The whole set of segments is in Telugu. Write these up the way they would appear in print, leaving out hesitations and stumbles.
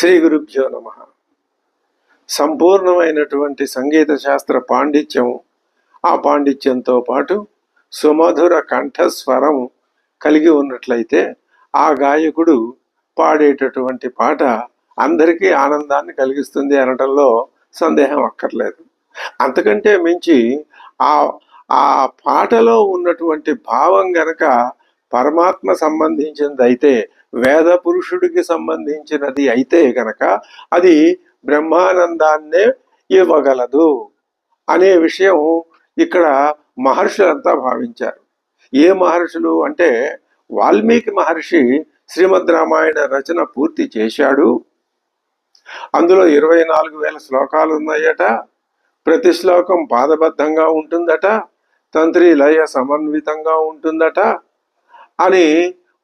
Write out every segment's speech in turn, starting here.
శ్రీ గురుభ్యో నమ. సంపూర్ణమైనటువంటి సంగీత శాస్త్ర పాండిత్యం, ఆ పాండిత్యంతో పాటు సుమధుర కంఠస్వరం కలిగి ఉన్నట్లయితే ఆ గాయకుడు పాడేటటువంటి పాట అందరికీ ఆనందాన్ని కలిగిస్తుంది అనటంలో సందేహం అక్కర్లేదు. అంతకంటే మించి ఆ ఆ పాటలో ఉన్నటువంటి భావం గనక పరమాత్మ సంబంధించినది అయితే, వేద పురుషుడికి సంబంధించినది అయితే గనక అది బ్రహ్మానందాన్నే ఇవ్వగలదు అనే విషయం ఇక్కడ మహర్షులంతా భావించారు. ఏ మహర్షులు అంటే, వాల్మీకి మహర్షి శ్రీమద్ రామాయణ రచన పూర్తి చేశాడు. అందులో 24,000 శ్లోకాలు ఉన్నాయట. ప్రతి శ్లోకం పాదబద్ధంగా ఉంటుందట, తంత్రి లయ సమన్వితంగా ఉంటుందట అని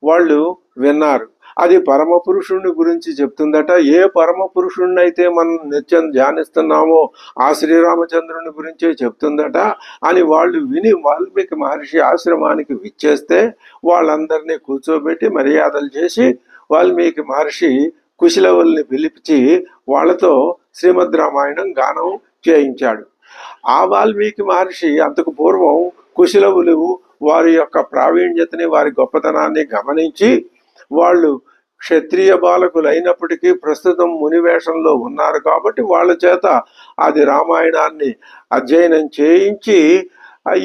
వాళ్ళు విన్నారు. అది పరమ పురుషుణ్ణి గురించి చెప్తుందట. ఏ పరమ పురుషుణ్ణి అయితే మనం నిత్యం ధ్యానిస్తున్నామో ఆ శ్రీరామచంద్రుని గురించే చెప్తుందట అని వాళ్ళు విని వాల్మీకి మహర్షి ఆశ్రమానికి విచ్చేస్తే వాళ్ళందరినీ కూర్చోబెట్టి మర్యాదలు చేసి వాల్మీకి మహర్షి కుశలవుల్ని పిలిపించి వాళ్ళతో శ్రీమద్ రామాయణం గానం చేయించాడు. ఆ వాల్మీకి మహర్షి అంతకు పూర్వం కుశలవులు వారి యొక్క ప్రావీణ్యతని, వారి గొప్పతనాన్ని గమనించి వాళ్ళు క్షత్రియ బాలకులు అయినప్పటికీ ప్రస్తుతం మునివేషంలో ఉన్నారు కాబట్టి వాళ్ళ చేత అది రామాయణాన్ని అధ్యయనం చేయించి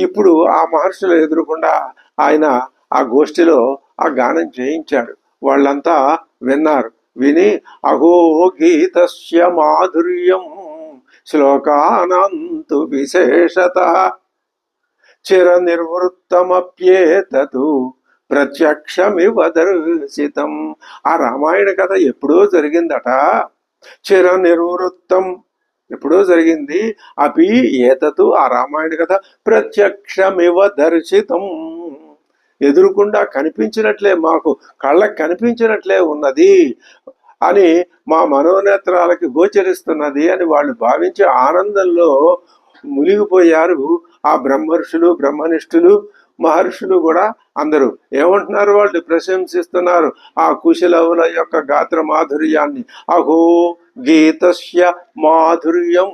ఇప్పుడు ఆ మహర్షులు ఎదురుకుండా ఆయన ఆ గోష్ఠిలో ఆ గానం చేయించాడు. వాళ్ళంతా విన్నారు. విని అహో గీతస్య మాధుర్యం శ్లోకానంతు విశేషత చిర నిర్వృత్తమప్యేతతు ప్రత్యక్షమివ దర్శితం. ఆ రామాయణ కథ ఎప్పుడో జరిగిందట. చిర నిర్వృత్తం ఎప్పుడో జరిగింది. అపి ఏతతు ఆ రామాయణ కథ ప్రత్యక్షమివ దర్శితం, ఎదురుకుండా కనిపించినట్లే, మాకు కళ్ళకు కనిపించినట్లే ఉన్నది అని, మా మనోనేత్రాలకి గోచరిస్తున్నది అని వాళ్ళు భావించి ఆనందంలో మునిగిపోయారు. ఆ బ్రహ్మర్షులు, బ్రహ్మనిష్ఠులు, మహర్షులు కూడా అందరూ ఏమంటున్నారు, వాళ్ళు ప్రశంసిస్తున్నారు ఆ కుశలవుల యొక్క గాత్ర మాధుర్యాన్ని. అహో గీతస్య మాధుర్యం,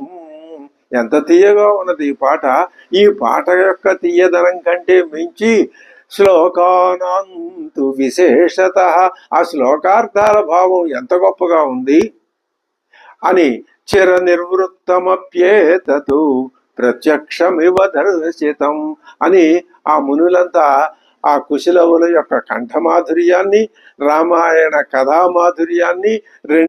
ఎంత తీయగా ఉన్నది ఈ పాట. ఈ పాట యొక్క తీయదనం కంటే మించి శ్లోకానంతు విశేషత, ఆ శ్లోకార్థాల భావం ఎంత గొప్పగా ఉంది అని. చిర నిర్వృత్తమప్యేతతు ప్రత్యక్షమివ దర్శితం అని ఆ మునులంతా ఆ కుశలవుల యొక్క కంఠమాధుర్యాన్ని, రామాయణ కథామాధుర్యాన్ని